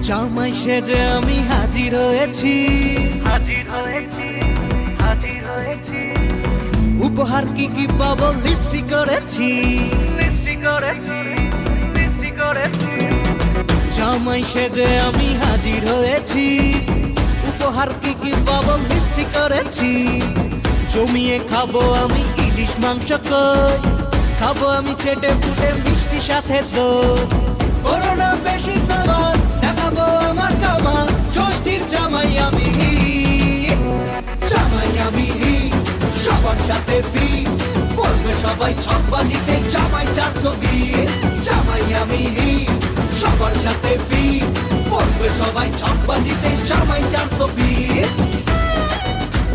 জামাই সেজে আমি হাজির হয়েছি, উপহার কি কি পাবো লিস্টি করেছি। জামাই সেজে আমি হাজির হয়েছি, উপহার কি কি পাবো লিস্টি করেছি। জমিয়ে খাবো আমি ইলিশ মাংস কই, খাবো আমি চেটে পুটে মিষ্টি সাথে দই। করোনা বেশি সামাল দেখাবো আমার কামাল, ষষ্ঠীর জামাই আমি হিট, জামাই আমি হিট, সবার সাথে ফিট, বলবে সবাই ছকবাজিতে জামাই 420। জামাই আমি হিট, সবার সাথে ফিট, বলবে সবাই ছকবাজিতে জামাই 420।